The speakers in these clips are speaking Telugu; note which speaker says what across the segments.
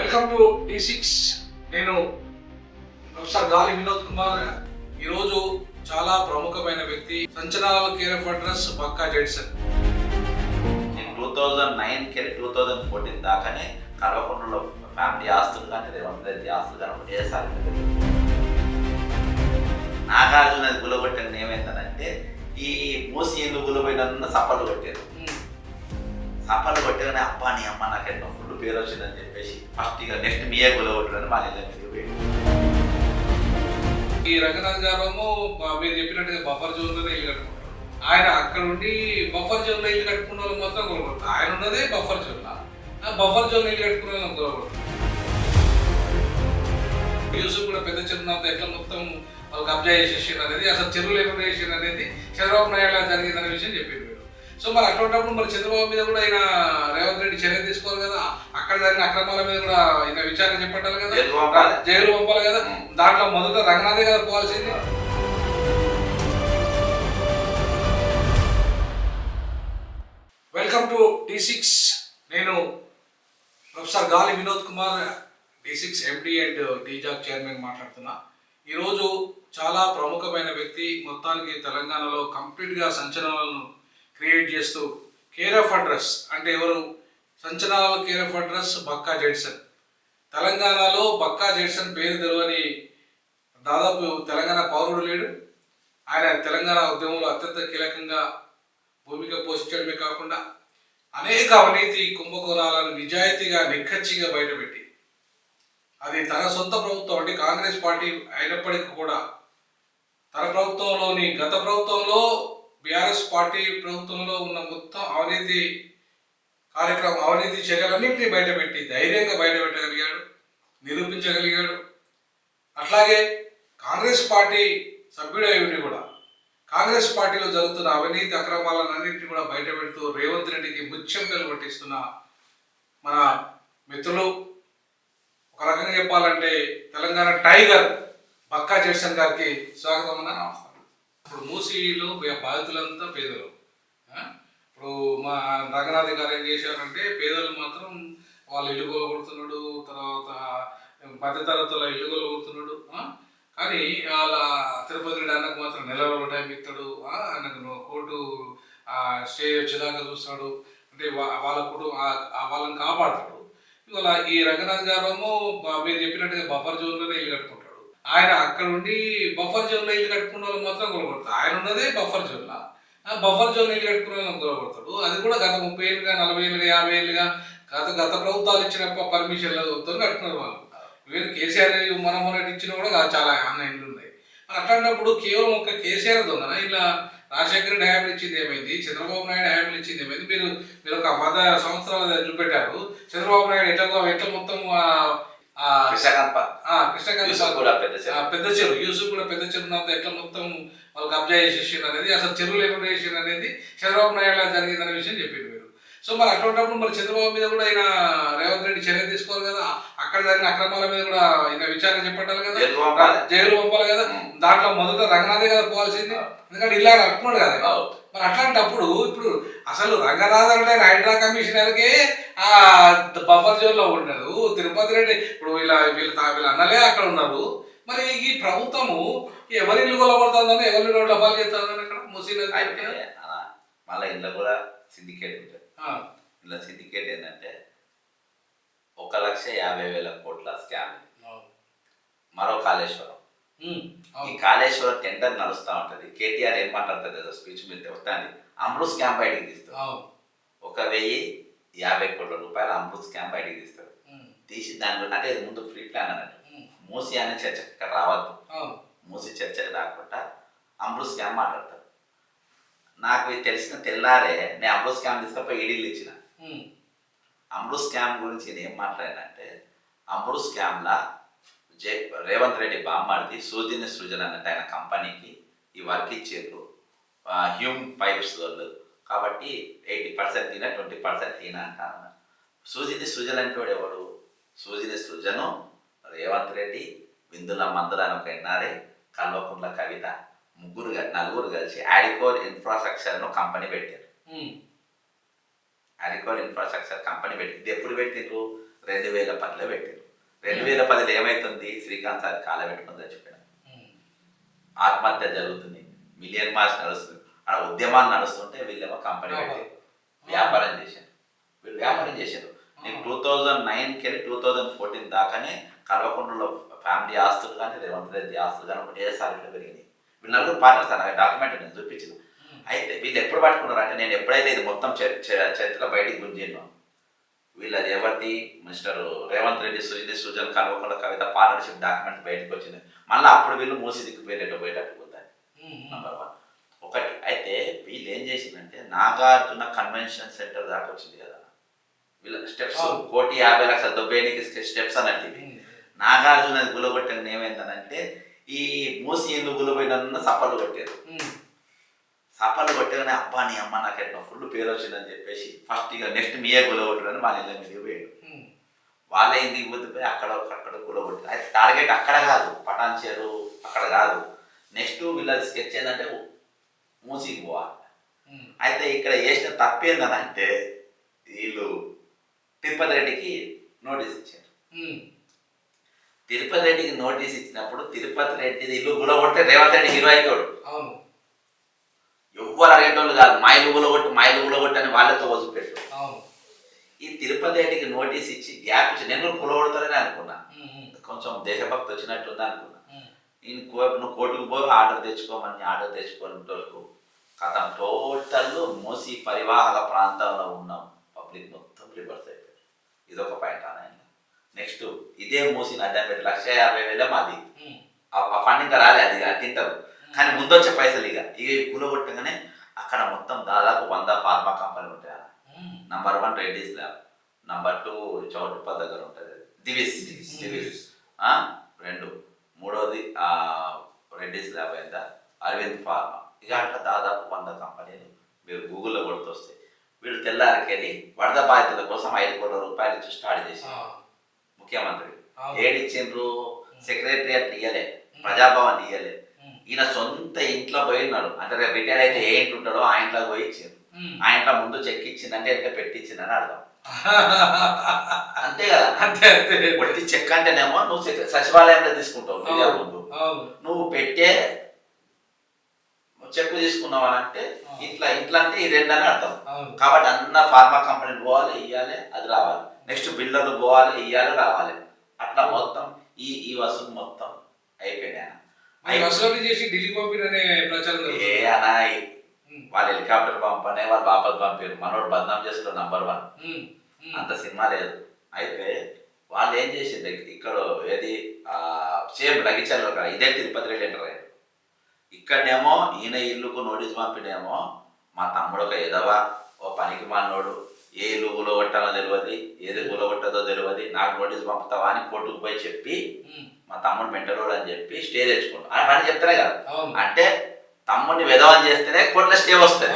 Speaker 1: Welcome to డి6. నేను ప్రొఫెసర్ గాలి వినోద్ కుమార్. ఈరోజు చాలా ప్రముఖమైన వ్యక్తి, సంచలనాల care of address Bakka Judson.
Speaker 2: 2009 2014 దాకానే కల్వకుంట్లలో ఫ్యామిలీ ఆస్తులు కానీ రేవంత్ రెడ్డి ఆస్తులు కానీ ఒకటేసారి నాగార్జున గులగొట్టిన ఏమైందనంటే ఈ మూసి ఎందుకు గులపోయిన సప్పలు కొట్టారు. సప్పలు కొట్టగానే అబ్బా నీ అమ్మ నాకు ఎన్నో ఫుల్ పేరు వచ్చిందని చెప్పేసి ఫస్ట్ ఇక నెక్స్ట్ మీయే గులగొట్టడానికి మా ఇళ్ళ మీద పోయాడు.
Speaker 1: ఈ రంగనాథ్ గారేమో మీరు చెప్పినట్టుగా బఫర్ జోన్లోనే ఇల్లు కట్టుకుంటారు. ఆయన అక్కడ ఉండి బఫర్ జోన్లో ఇల్లు కట్టుకున్న వాళ్ళు మాత్రం గులగొడతారు. ఆయన ఉన్నదే బఫర్ జోన్లో, బఫర్ జోన్లో ఇల్లు కట్టుకున్న వాళ్ళని గులగొడతారు. యూసుఫ్ కూడా పెద్ద చెరువునంత ఎట్లా మొత్తం వాళ్ళు కబ్జా చేసేసారు అనేది, అసలు చెరువులు ఎక్కడ చేసారు అనేది చంద్రబాబు నాయుడు జరిగిందనే విషయం చెప్పింది మీరు. సో మరి అటువంటిప్పుడు మరి చంద్రబాబు మీద కూడా ఆయన రేవంత్ రెడ్డి చర్య తీసుకోవాలి కదా, అక్కడ జరిగిన అక్రమాల మీద కూడా ఆయన విచారణ చేపట్టాలి కదా, జైలు పంపాలి కదా. దాంట్లో మొదట రంగనాథే కదా పోవాల్సింది. Welcome to డి6. నేను ప్రొఫెసర్ గాలి వినోద్ కుమార్, డి6 ఎండి అండ్ డీజాక్ చైర్మన్ మాట్లాడుతున్నా. ఈరోజు చాలా ప్రముఖమైన వ్యక్తి, మొత్తానికి తెలంగాణలో కంప్లీట్గా సంచలనాలను క్రియేట్ చేస్తూ కేర్ ఆఫ్ అడ్రస్ అంటే ఎవరు? సంచలనాల care of address Bakka Judson. తెలంగాణలో బక్కా జెడ్సన్ పేరు తెలవని దాదాపు తెలంగాణ పౌరుడు లేడు. ఆయన తెలంగాణ ఉద్యమంలో అత్యంత కీలకంగా భూమిక పోషించడమే కాకుండా అనేక అవినీతి కుంభకోణాలను నిజాయితీగా నిక్కచ్చిగా బయటపెట్టి, అది తన సొంత ప్రభుత్వం అంటే కాంగ్రెస్ పార్టీ అయినప్పటికీ కూడా తన ప్రభుత్వంలోని గత ప్రభుత్వంలో బీఆర్ఎస్ పార్టీ ప్రభుత్వంలో ఉన్న మొత్తం అవినీతి కార్యక్రమం, అవినీతి చర్యలన్నింటినీ బయటపెట్టి ధైర్యంగా బయటపెట్టగలిగాడు, నిరూపించగలిగాడు. అట్లాగే కాంగ్రెస్ పార్టీ సభ్యుడై ఉండి కూడా కాంగ్రెస్ పార్టీలో జరుగుతున్న అవినీతి అక్రమాలన్నింటినీ కూడా బయటపెడుతూ రేవంత్ రెడ్డికి ముచ్చెంటలు పట్టిస్తున్న మన మిత్రులు, ఒక రకంగా చెప్పాలంటే తెలంగాణ టైగర్ బక్కా జెడ్సన్ గారికి స్వాగతం అన్న. ఇప్పుడు మూసీలో బాధితులంతా పేదలు. ఇప్పుడు మా రంగనాథ్ గారు ఏం చేశారంటే పేదలు మాత్రం వాళ్ళు ఇల్లు కొడుతున్నాడు, తర్వాత మధ్యతరగతుల ఇల్లు కొడుతున్నాడు. కానీ వాళ్ళ తిరుపతి రెడ్డి అన్నకు మాత్రం నెలలో టైం ఇస్తాడు, ఆయనకు కోర్టు స్టే వచ్చేదాకా చూస్తాడు, అంటే వాళ్ళ వాళ్ళని కాపాడుతాడు. ఇవాళ ఈ రంగనాథ్ గారేమో మీరు చెప్పినట్టుగా బఫర్ జోన్లోనే ఇల్లు కట్టుకుంటాడు. ఆయన అక్కడ ఉండి బఫర్ జోన్లో ఇల్లు కట్టుకున్న వాళ్ళు మాత్రం గులగొడతాడు. ఆయన ఉన్నదే బఫర్ జోన్లో, బఫర్ జోన్లో ఇల్లు కట్టుకున్న వాళ్ళని గులగొడతాడు. అది కూడా గత 30 ఏళ్ళుగా 40 ఏళ్ళుగా 50 ఏళ్ళుగా గత ప్రభుత్వాలు ఇచ్చిన పర్మిషన్లతో కట్టుకున్నారు వాళ్ళు. వీళ్ళు కేసీఆర్ మొన్నటి ఇచ్చినా కూడా చాలా అన్న ఇల్లు ఉన్నాయి. అట్లాంటప్పుడు కేవలం ఒక కేసీఆర్ దొంగన ఇలా రాజశేఖర రెడ్డి హయాంలు ఇచ్చింది ఏమైంది, చంద్రబాబు నాయుడు హయాంలు ఇచ్చింది ఏమైంది? మీరు ఒక 10 సంవత్సరాలు చూపెట్టారు. చంద్రబాబు నాయుడు ఎట్లా మొత్తం పెద్ద చెరువు యూసుఫ్ కూడా పెద్ద చెరువు ఎట్లా మొత్తం వాళ్ళు కబ్జా చేసేసారు అనేది, అసలు చెరువులు ఎక్కడ చేసారు అనేది చంద్రబాబు నాయుడు జరిగిందనే విషయం చెప్పింది మీరు. సో మరి అటువంటిప్పుడు మరి చంద్రబాబు మీద కూడా ఆయన రేవంత్ రెడ్డి చర్య తీసుకోవాలి కదా, అక్కడ జరిగిన అక్రమాల మీద కూడా ఆయన విచారణ చేపట్టాలి కదా, జైలు పంపాలి కదా. దాంట్లో మొదట రంగనాథే కదా పోవాల్సింది, ఎందుకంటే ఇలా కట్టుకున్నాడు కదా. మరి అట్లాంటప్పుడు ఇప్పుడు అసలు రంగనాథ్ అంటే హైడ్రా కమిషనర్కే బఫర్ జోన్లో ఉండదు. తిరుపతి రెడ్డి ఇప్పుడు వీళ్ళ అన్నలే అక్కడ ఉన్నారు. మరి ఈ ప్రభుత్వము ఎవరి ఇల్లు కొలబడుతుందని, ఎవరిని రోడ్లు డబ్బాలు చేస్తుందని అక్కడ ముసలి
Speaker 2: మళ్ళీ ఇంట్లో కూడా సిండికేట్ ఉంటుంది. ఇలా సిండికేట్ ఏంటంటే 1,50,000 కోట్ల స్కామ్. మరో కాళేశ్వరం. ఈ కాళేశ్వరం టెండర్ నడుస్తూ ఉంటుంది. కేటీఆర్ ఏం మాట్లాడుతుంది స్పీచ్ మీద వస్తుంది, అమృత్ స్కామ్ బయటికి తీస్తాడు. 1,050 కోట్ల రూపాయలు అమృత్ స్కామ్ బయటికి తీస్తాడు. తీసి దాని అంటే ముందు ఫ్రీ ప్లాన్ అన్నట్టు మూసి అనే చర్చకు ఇక్కడ రావద్దు, మూసి చర్చకు రాకుండా అమృత్ స్కామ్ మాట్లాడతాడు. నాకు తెలిసిన తెల్లారే నేను అమృత్ స్కామ్ తీసుకపోయి ఈడీలు ఇచ్చిన. అమృత్ స్కామ్ గురించి నేను ఏం మాట్లాడినంటే, అమృత్ స్కామ్లా రేవంత్ రెడ్డి బామ్మాడిది సూదిని సృజన అన్నట్టు ఆయన కంపెనీకి ఈ వర్క్ ఇచ్చారు, హ్యూమ్ పైప్స్ వాళ్ళు. కాబట్టి 80% తిన 20% తిన అంటాను. సూజిని సృజన అంటే ఎవడు? సూజిని సృజను రేవంత్ రెడ్డి, విందుల మందుల అని ఒక ఎన్ఆర్ఐ, కల్వకుంట్ల కవిత, నలుగురు కలిసి ఆడికోర్ ఇన్ఫ్రాస్ట్రక్చర్ కంపెనీ పెట్టారు. అగ్రికల్చర్ ఇన్ఫ్రాస్ట్రక్చర్ కంపెనీ పెట్టింది. ఎప్పుడు పెట్టిండ్రు? 2010లో పెట్టారు. 2010లో ఏమైతుంది, శ్రీకాంత్ సార్ కాల పెట్టుకుని చచ్చిపోయాడు. ఆత్మహత్య జరుగుతుంది, మిలియన్ మార్చ్ నడుస్తుంది, అక్కడ ఉద్యమాలు నడుస్తుంటే వీళ్ళేమో కంపెనీ పెట్టి వ్యాపారం చేశారు. వీళ్ళు వ్యాపారం చేశారు. నేను 2009కి వెళ్ళి 2014 దాకానే కల్వకుంట్లలో ఫ్యామిలీ ఆస్తులు కానీ రేవంత్ రెడ్డి ఆస్తులు కానీ ఒకటేసారి పెరిగినాయి. వీళ్ళు నలుగురు పార్ట్నర్స్ అన్న డాక్యుమెంట్ నేను చూపించిన. అయితే వీళ్ళు ఎప్పుడు పట్టుకున్నారు అంటే, నేను ఎప్పుడైతే ఇది మొత్తం చరిత్ర బయటికి గుంజిన్నాను, వీళ్ళది ఎవరిది mister Revanth Reddy Sujan Kalvakuntla Kavitha partnership document బయటకు వచ్చింది. మళ్ళీ అప్పుడు వీళ్ళు మూసి దిక్కుపోయేటట్టు పోయేటట్టు పోతాయి. నంబర్ 1 ఒకటి. అయితే వీళ్ళు ఏం చేసిందంటే, నాగార్జున కన్వెన్షన్ సెంటర్ దాకా వచ్చింది కదా, వీళ్ళ స్టెప్స్ 1,50,00,000 దొబ్బేనికి స్టెప్స్ అన్నట్టు. నాగార్జున గులగొట్టని ఏమైందనంటే, ఈ మూసి ఇల్లు గులపోయిన సప్పలు కొట్టారు. సప్పలు కొట్టగానే అబ్బా నీ అమ్మ నాకు ఎట్లా ఫుల్ పేరు వచ్చిందని చెప్పేసి ఫస్ట్ ఇక నెక్స్ట్ మీయే గులగొట్టడని వాళ్ళ ఇళ్ళ మీదకి పోయాడు. వాళ్ళ ఇంటికి పోతే అక్కడ గులగొట్టారు. అయితే టార్గెట్ అక్కడ కాదు, పటాన్చేరు అక్కడ కాదు, నెక్స్ట్ వీళ్ళ స్కెచ్ ఏంటంటే మూసికి పోవాలి. అయితే ఇక్కడ చేసిన తప్పేందనంటే, వీళ్ళు తిరుపతి రెడ్డికి నోటీస్ ఇచ్చారు. తిరుపతి రెడ్డికి నోటీస్ ఇచ్చినప్పుడు తిరుపతి రెడ్డి ఇల్లు గులగొట్టే రేవంత్ రెడ్డి హీరో అవుతాడు. ఎవ్వరు అడిగేటోళ్ళు కాదు, మైలు గులగొట్టి అని వాళ్ళతో వదిలిపెట్టు. ఈ తిరుపతి రెడ్డికి నోటీస్ ఇచ్చి గ్యాప్ ఇచ్చి నేను గులగొడతానని అనుకున్నా, కొంచెం దేశభక్తి వచ్చినట్టుంది అనుకున్నా. నువ్వు కోర్టుకు పోయి ఆర్డర్ తెచ్చుకోని వరకు కథ టోటల్ మూసి పరివాహక ప్రాంతంలో ఉన్న పబ్లిక్ మొత్తం రివర్స్ అయిపోయారు. ఇదొక పాయింట్ అన్న. నెక్స్ట్ ఇదే మూసిన అడ్డం పెట్టి 1,50,000 మాది. ఆ ఫండ్ ఇంకా రాలే, అది తింటారు కానీ ముందు వచ్చే పైసలు ఇక కూలగొట్టగానే అక్కడ మొత్తం దాదాపు 100 ఫార్మా కంపెనీలు ఉంటాయి. Number 1 Reddy's lab, number 2 Choutuppal దగ్గర ఉంటుంది దివిస్ 2, మూడోది రెడ్డిస్ ల్యాబ్ అయిందా అరవింద్ ఫార్మా. ఇక అట్లా దాదాపు 100 కంపెనీలు మీరు గూగుల్లో కొడుతూ వస్తాయి. వీళ్ళు తెల్లారికెళ్ళి వరద బాధితుల కోసం 5 కోట్ల రూపాయలు ఇచ్చి స్టార్ట్ చేశారు ముఖ్యమంత్రి. ఏడిచ్చిండ్రు, సెక్రటరియట్ ఇయ్యలే, ప్రజాభవన్ ఇయ్యలే, ఈయన సొంత ఇంట్లో పోయి ఉన్నాడు. అంటే రేపు రిటైర్డ్ అయితే ఏ ఇంట్లో ఉంటాడో ఆ ఇంట్లో పోయి ఇచ్చిండు. ఆ ఇంట్లో ముందు చెక్ ఇచ్చిందంటే ఎంత పెట్టించిందని అర్థం. అంతే కదా, వట్టి చెక్ అంటేనేమో నువ్వు సచివాలయంలో తీసుకుంటావు, ముందు నువ్వు పెట్టే చెక్ తీసుకున్నావు అని అంటే ఇంట్లో అంటే ఈ 2 అని అర్థం. కాబట్టి అన్న ఫార్మా కంపెనీలు పోవాలి, ఇవ్వాలి, అది రావాలి. నెక్స్ట్ బిల్డర్లు పోవాలి, ఇవ్వాలి, రావాలి. అట్లా మొత్తం ఈ వసూలు మొత్తం అయిపోయినాయి. వాళ్ళు హెలికాప్టర్ పంపనే వాళ్ళు వాపస్ పంపారు. మనోడు బద్నాం చేస్తారు నంబర్ 1. అంత సినిమా లేదు. అయితే వాళ్ళు ఏం చేసింది, ఇక్కడ ఏది సేమ్ లగిచర్లో ఇదే తిరుపతి రెడ్డి ఎంటర్ అయ్యారు. ఇక్కడనేమో ఈయన ఇల్లుకు నోటీస్ పంపినేమో మా తమ్ముడు ఒక ఎదవా, ఓ పనికి మానోడు, ఏ ఇల్లు గులగొట్టాలో తెలియదు, ఏది గులగొట్టదో తెలియదు, నాకు నోటీస్ పంపుతావా అని కోర్టుకు పోయి చెప్పి మా తమ్ముడు మెంటరోడు అని చెప్పి స్టే తెచ్చుకుంటాం అని పని చెప్తారే కదా. అంటే తమ్ముడిని విధవం చేస్తేనే కోర్టులో స్టే వస్తుంది.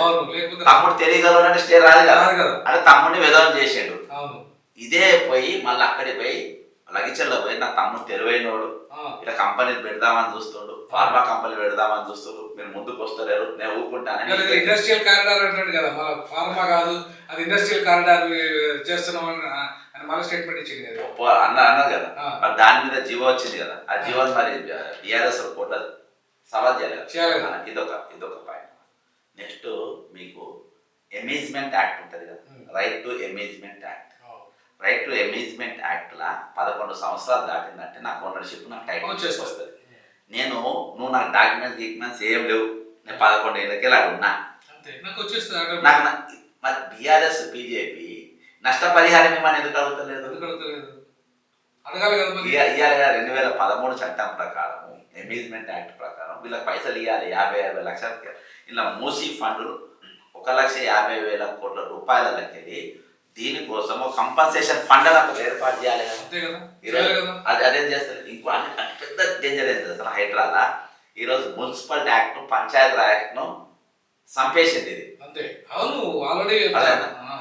Speaker 2: తమ్ముడు తెలియగలడు అంటే స్టే రాదు కదా. అంటే తమ్ముడిని విధవం చేసిండు. ఇదే పోయి మళ్ళీ అక్కడికి పోయి లగిచర్లో పోయి నా తమ్ముడు తెలివైనోడు, ఇలా కంపెనీలు పెడదామని చూస్తుండు, ఫార్మా కంపెనీలు పెడదామని చూస్తుండు, మీరు ముందుకు వస్తలేరు, నేను ఊరుకుంటానని.
Speaker 1: ఇండస్ట్రియల్ కారిడార్ అంటాడు కదా, మన ఫార్మా కాదు అది ఇండస్ట్రియల్ కారిడార్ చేస్తున్నామని మన స్టేట్మెంట్ ఇచ్చింది కదా
Speaker 2: అన్నారు కదా. మరి దాని మీద జీవో వచ్చింది కదా, ఆ జీవోని మరి టీఆర్ఎస్ కోర్టులో సవాల్ చేయాలి. ఇదొక పాయింట్. నెక్స్ట్ మీకు అమేజ్మెంట్ యాక్ట్ ఉంటుంది కదా, రైట్ టు అమేజ్మెంట్ యాక్ట్. రైట్ టు అమేజ్మెంట్ యాక్ట్ లా 11 సంవత్సరాలు దాటిందంటే నాకు ఓనర్షిప్, నాకు టైటిల్ వస్తుంది. నువ్వు నాకు డాక్యుమెంట్స్ ఏం లేవు, నేను 11 ఏళ్ళకి అలా ఉన్నా, నాకు మరి బీఆర్ఎస్ బీజేపీ నష్టపరిహారం ఇవ్వని ఎందుకు అడుగుతలేదు? ఇవ్వాలి కదా. 2013 చట్టం ప్రకారం అమేజ్మెంట్ యాక్ట్ ప్రకారం వీళ్ళకి పైసలు ఇవ్వాలి. 50,000 లక్షలు ఇలా మూసి ఫండ్లు 1,50,000 కోట్ల రూపాయలకి దీనికోసం కంపన్సేషన్ ఫండ్ అక్కడ ఏర్పాటు చేయాలి కదా. అదేం చేస్తారు. ఇంకో అన్ని పెద్ద డేంజర్ ఏం చేస్తారు హైడ్రాలా. ఈరోజు మున్సిపల్ యాక్ట్, పంచాయతీ యాక్ట్ను సంపేసింది ఇది.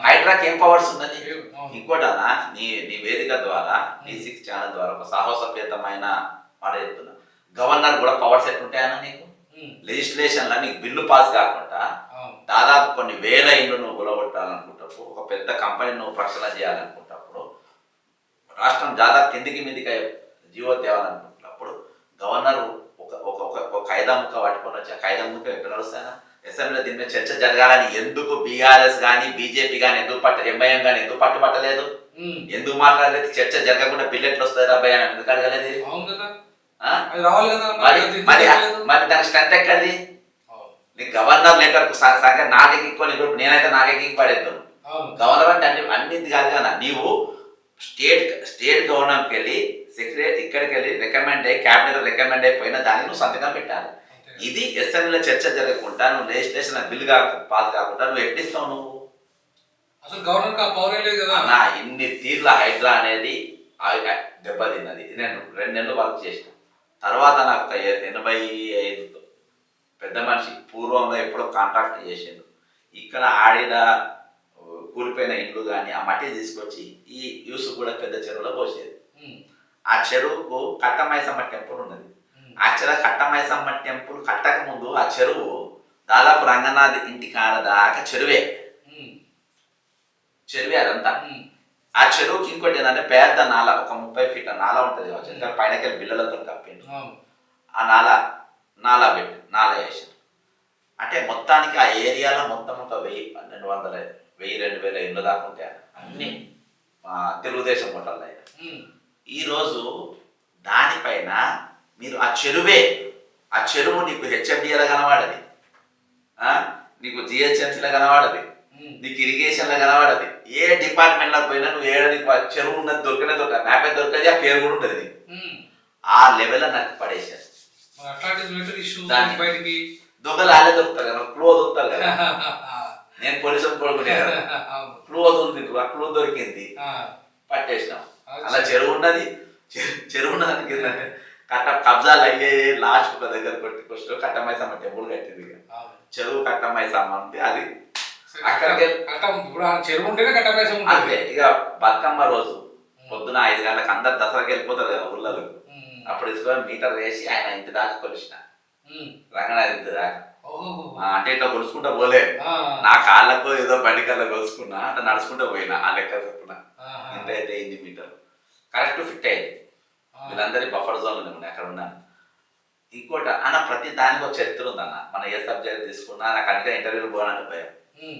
Speaker 2: హైడ్రాకి ఏం పవర్స్ ఉన్నది? ఇంకోటనా, నీ వేదిక ద్వారా, నీ 6 ఛానల్ ద్వారా ఒక సాహసోపేతమైన మాట చెప్తున్నా, గవర్నర్ కూడా పవర్స్ ఎట్లుంటాయన్నా నీకు. లెజిస్లేషన్లో నీకు బిల్లు పాస్ కాకుండా దాదాపు కొన్ని వేల ఇండ్లు నువ్వు గులగొట్టాలనుకుంటప్పుడు, ఒక పెద్ద కంపెనీ నువ్వు ప్రక్షాళన చేయాలనుకుంటప్పుడు మనం జాదా కిందికి మీదికి జీవో తేవాలనుకుంటున్నప్పుడు గవర్నర్ ఒక ఖైదా ముక్క పట్టుకొని వచ్చి ఆ ఖైదా ముక్క ఎక్కడ వస్తాయన్నా అసెంబ్లీలో దీని మీద చర్చ జరగాలని ఎందుకు బీఆర్ఎస్ కానీ బీజేపీ కానీ ఎందుకు ఎంఐఎం కానీ ఎందుకు పట్టుబట్టలేదు, ఎందుకు మాట్లాడలేదు? చర్చ జరగకుండా బిల్ ఎట్లా వస్తుంది రాబాయ్ అని ఎందుకు అడగలేదు? మరి దాని స్ట్రెంత్ ఎక్కడిది? నీకు గవర్నర్ లెటర్ నాకే ఎక్కువ నేనైతే నాకే పడేద్దాను. గవర్నర్ అంటే అన్నింటి కాదు కదా, నీవు స్టేట్ గవర్నర్కి వెళ్ళి సెక్రటరీ ఇక్కడికి వెళ్ళి రికమెండ్ అయ్యి క్యాబినెట్ రికమెండ్ అయిపోయిన దాన్ని నువ్వు సంతకం పెట్టాలి. ఇది అసెంబ్లీలో చర్చ జరగకుండా నువ్వు లెజిస్లేషన్ బిల్ పాస్ కాకుండా నువ్వు ఎట్టిస్తావు? నువ్వు
Speaker 1: అసలు గవర్నర్ పవర్ లేదు కదా.
Speaker 2: నా ఇన్ని తీర్ల హైడ్రా అనేది దెబ్బతిన్నది. నేను 2 నెలలు వర్క్ చేసిన తర్వాత నాకు 85 పెద్ద మనిషి పూర్వంలో ఎప్పుడో కాంట్రాక్ట్ చేసిండు. ఇక్కడ ఆడిన కూలిపోయిన ఇండ్లు కానీ ఆ మట్టి తీసుకొచ్చి ఈ యూస్ కూడా పెద్ద చెరువులో పోసేది. ఆ చెరువుకు కట్టమైసమ్మ టెంపుల్ ఉన్నది. యాక్చువల్గా కట్టమైసమ్మ టెంపుల్ కట్టక ముందు ఆ చెరువు దాదాపు రంగనాథ్ ఇంటి కాడ దాకా చెరువే అదంతా. ఆ చెరువుకి ఇంకోటి ఏంటంటే పెద్ద నాల, ఒక 30 ఫీట్ల నాల ఉంటుంది. పైనకి బిల్లలతో కప్పిండు. ఆ నాల వేసారు. అంటే మొత్తానికి ఆ ఏరియాలో మొత్తం ఒక 1000, 1200, 2000 ఇండ్లు దాకా ఉంటాయి. అన్ని తెలుగుదేశం హోటల్ అయినా. ఈరోజు దానిపైన మీరు ఆ చెరువు నీకు హెచ్ఎండిఏలో కనబడది, నీకు జిహెచ్ఎంసీలో కనబడది, నీకు ఇరిగేషన్లో కనబడది. ఏ డిపార్ట్మెంట్లో పోయినా నువ్వు నీకు చెరువు ఉన్నది దొరకదు, మ్యాపే దొరకది, ఆ పేరు కూడా ఉంటుంది. ఆ లెవెల్లో నాకు పడేసారు. దొంగలు ఆలే దొరుకుతారు కదా, క్లూ వదులుతారు కదా. నేను పోలీసు కొడుకునే కదా, క్లూ వదులుతుంది. ఆ క్లూ దొరికింది, పట్టేసినాం. అలా చెరువు ఉన్నది ఏంటంటే కబ్జాలు అయ్యే లాస్ట్ ఒక దగ్గర కొట్టి కట్టమైసమ్మ టెంపుల్ కట్టింది. చెరువు కట్టమైసమ్మ అంటే అది అక్కడికి
Speaker 1: చెరువు ఉంటేనే కట్టమైసమ్మ.
Speaker 2: అంతే. ఇక బతుకమ్మ రోజు పొద్దున 5 గంటలకు అందరు దసరాకి వెళ్ళిపోతారు కదా ఊళ్ళలో. అప్పుడు తీసుకొని మీటర్ వేసి ఆయన ఇంటి దాకా కొలిసిన, రంగనాథ్ ఇంటి దాకా. అంటే ఇట్లా కొలుసుకుంటా పోలే, నా కాళ్ళకు ఏదో బండి కళ్ళ కొలుసుకున్నా, అట్లా నడుచుకుంటూ పోయినా. ఆ లెక్క చెప్పుకున్నా ఇంతైతే 8 మీటర్లు కరెక్ట్ ఫిట్ అయ్యింది. వీళ్ళందరి బఫర్ జోన్ ఉన్నాయి, అక్కడ ఉన్నాను. ఇంకోటి అన్న ప్రతి దానికి ఒక చరిత్ర ఉందన్న. మనం ఏ సబ్జెక్ట్ తీసుకున్నా నాకు అంటే ఇంటర్వ్యూలు పోవాలంటే భయం.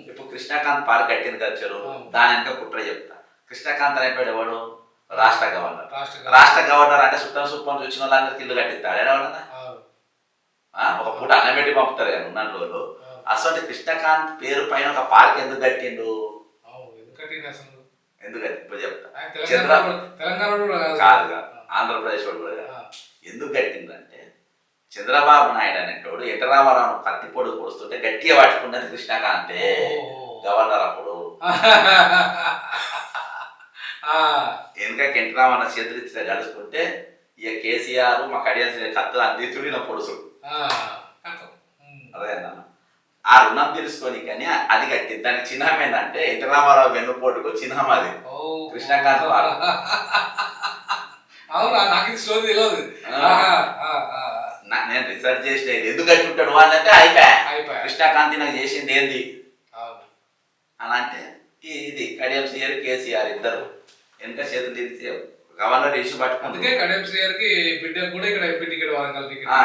Speaker 2: ఇప్పుడు కృష్ణాకాంత్ పార్క్ కట్టింది కదా చెరువు, దాని వెనక కుట్ర చెప్తా. కృష్ణాకాంత్ అనేవాడు ఎవడు? రాష్ట్ర గవర్నర్ అంటే సుప్పం చూసిన వాళ్ళందరికీ ఇల్లు కట్టిస్తాడు. ఎవడన్నా ఒక పూట అన్నం పెట్టి పంపుతారు కదా ఉన్న రోజులు. అసలు కృష్ణకాంత్ పేరు పైన ఒక పార్క్ ఎందుకు కట్టిండు? ఎందుకు ఇప్పుడు చెప్తా. కాదు, ఆంధ్రప్రదేశ్ వాడు కూడా ఎందుకు కట్టిందంటే చంద్రబాబు నాయుడు అనేటోడు ఎటరామారావు కత్తి పొడి పొడుస్తుంటే గట్టిగా పట్టుకున్నది కృష్ణకాంతే గవర్నర్ అప్పుడు. వెనుక ఎన్టీరామన్న చేతులు ఇచ్చిన కలుసుకుంటే ఇక కేసీఆర్ మా కడియాల్సిన కత్తులు అందించుడు నా పొడుసుడు. అదేనా ఆ రుణం తెలుసుకొని కానీ అది కట్టింది. దానికి చిహ్నం ఏంటంటే ఎన్టీరామారావు వెన్నుపోటుకు చిహ్నం అది కృష్ణకాంత్ పార్క్. నేను రీసెర్చ్ చేసిన ఎందుకు కట్టుకుంటాడు వాళ్ళంటే అయిపోయా కృష్ణకాంత్ నాకు చేసింది ఏంది అని అంటే ఇది కడియం సీఆర్ కేసీఆర్ ఇద్దరు వెనక చేతులు తీసి గవర్నర్ ఇష్యూ పట్టుకుంటే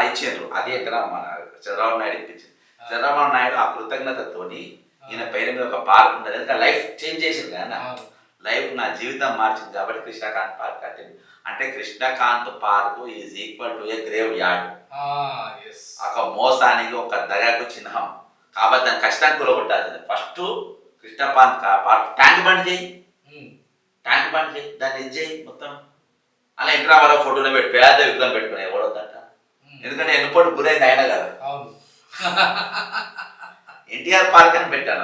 Speaker 2: ఇచ్చారు. అది ఎక్కడ మన చంద్రబాబు నాయుడు ఇప్పించింది. చంద్రబాబు నాయుడు ఆ కృతజ్ఞతతోని ఈయన పేరు మీద ఒక పార్క్ ఉన్నది. ఇంకా లైఫ్ చేంజ్ చేసింది కదా, లైఫ్ నా జీవితం మార్చింది కాబట్టి కృష్ణకాంత్ పార్క్ కట్టింది. అంటే Krishnakanth park is equal to a graveyard. ఒక మోసానికి ఒక దగకు చిహ్నం కాబట్టి దాన్ని ఖచ్చితంగా కూలగొట్టాల్సింది. First Krishnakanth park tank bund చేయి, దాన్ని ఏం చేయి మొత్తం. అలా ఇంట్రామారావు ఫోటోలో పెట్టి పేద విగ్రహం పెట్టుకుని ఎవడొద్దంట. ఎందుకంటే ఎన్నిపోటు గురైంది ఆయన కదా. ఎన్టీఆర్ పార్క్ అని పెట్టాను,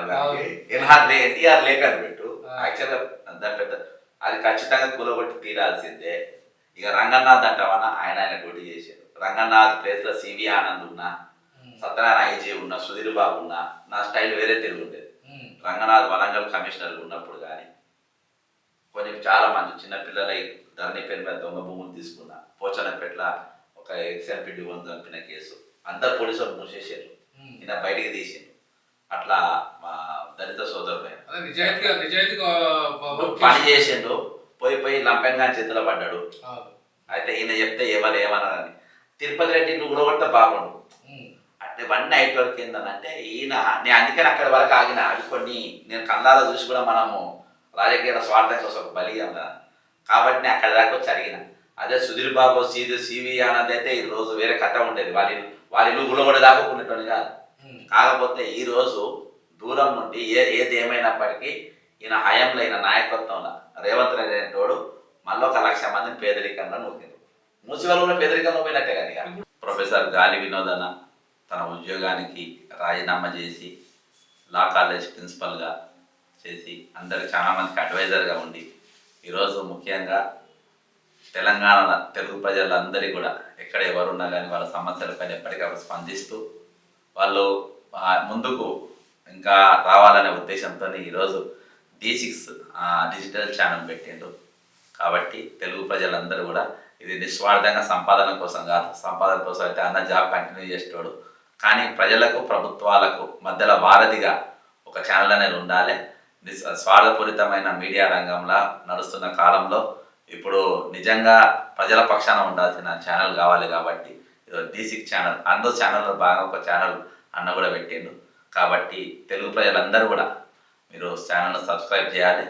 Speaker 2: ఎన్టీఆర్ లేక్ అని పెట్టు. యాక్చువల్గా దాని పెద్ద అది ఖచ్చితంగా కూలగొట్టి తీరాల్సిందే. ఇక రంగనాథ్ అంటావన్నా ఆయన డ్యూటీ చేశారు. రంగనాథ్ ప్లేస్లో సివి ఆనంద్ ఉన్నా, సత్యనారాయణ ఐజీ ఉన్నా, సుధీర్ బాబు ఉన్నా, నా స్టైల్ వేరే తిరిగి ఉండేది. రంగనాథ్ వరంగల్ కమిషనర్ ఉన్నప్పుడు కానీ కొన్ని చాలా మంది చిన్నపిల్లల ధరణి పేరు మీద దొంగ భూములు తీసుకున్నా, పోచనపేట్ల ఒక ఎక్స్ఎంపీడీ చంపిన కేసు అందరు పోలీసులు మూసేసారు, ఈయన బయటికి తీసిండు. అట్లా మా దళిత సోదరుడు పని చేసిండు. పోయి లంపెంగా చేతిలో పడ్డాడు. అయితే ఈయన చెప్తే ఎవరు ఏమన్నారని తిరుపతి రెడ్డి నువ్వు కూడా బాగుండు అంటే ఇవన్నీ అయిపోయి ఏంటంటే ఈయన నేను అందుకని అక్కడి వరకు ఆగిన. అవి కొన్ని నేను కళ్ళారా చూసి కూడా మనము రాజకీయ స్వార్థం కోసం ఒక బలి కదా కాబట్టి నేను అక్కడి దాకా వచ్చి అడిగిన. అదే సుధీర్ బాబు సివి అన్నది అయితే ఈ రోజు వేరే కథ ఉండేది. వాళ్ళ ఇల్లు గుళ్ళ దాకా ఉండేటోని కాదు. కాకపోతే ఈ రోజు దూరం నుండి ఏది ఏమైనప్పటికీ ఈయన హయాంలో ఈయన నాయకత్వంలో రేవంత్ రెడ్డి అనేటోడు మళ్ళీ 1,00,000 మందిని పేదరికంలో నూకింది. మూసి వాళ్ళు కూడా పేదరికంలో పోయినట్టే కానీ ప్రొఫెసర్ గాలి వినోదన తన ఉద్యోగానికి రాజీనామా చేసి లా కాలేజ్ ప్రిన్సిపల్గా చేసి అందరికి చాలా మందికి అడ్వైజర్గా ఉండి ఈరోజు ముఖ్యంగా తెలంగాణ తెలుగు ప్రజలందరికీ కూడా ఎక్కడ ఎవరున్నా కానీ వాళ్ళ సమస్యలపైన ఎప్పటికప్పుడు స్పందిస్తూ వాళ్ళు ముందుకు ఇంకా రావాలనే ఉద్దేశంతో ఈరోజు D6 డిజిటల్ ఛానల్ పెట్టిండు. కాబట్టి తెలుగు ప్రజలందరూ కూడా ఇది నిస్వార్థంగా సంపాదన కోసం కాదు, సంపాదన కోసం అయితే అన్న జాబ్ కంటిన్యూ చేసేవాడు కానీ ప్రజలకు ప్రభుత్వాలకు మధ్యలో వారధిగా ఒక ఛానల్ అనేది ఉండాలి. స్వార్థపూరితమైన మీడియా రంగంలో నడుస్తున్న కాలంలో ఇప్పుడు నిజంగా ప్రజల పక్షాన ఉండాల్సిన ఛానల్ కావాలి. కాబట్టి D6 ఛానల్ అందరూ ఛానల్లో బాగా ఒక ఛానల్ అన్న కూడా పెట్టిండు. కాబట్టి తెలుగు ప్రజలందరూ కూడా మీరు ఛానల్ను సబ్స్క్రైబ్ చేయాలి,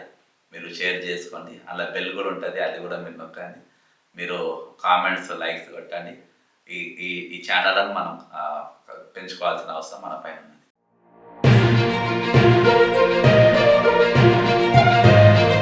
Speaker 2: మీరు షేర్ చేసుకోండి, అలా బెల్ కూడా ఉంటుంది అది కూడా మీరు నొక్కండి, మీరు కామెంట్స్ లైక్స్ కొట్టండి. ఈ ఛానల్ని మనం పెంచుకోవాల్సిన అవసరం మన పైన ఉంది.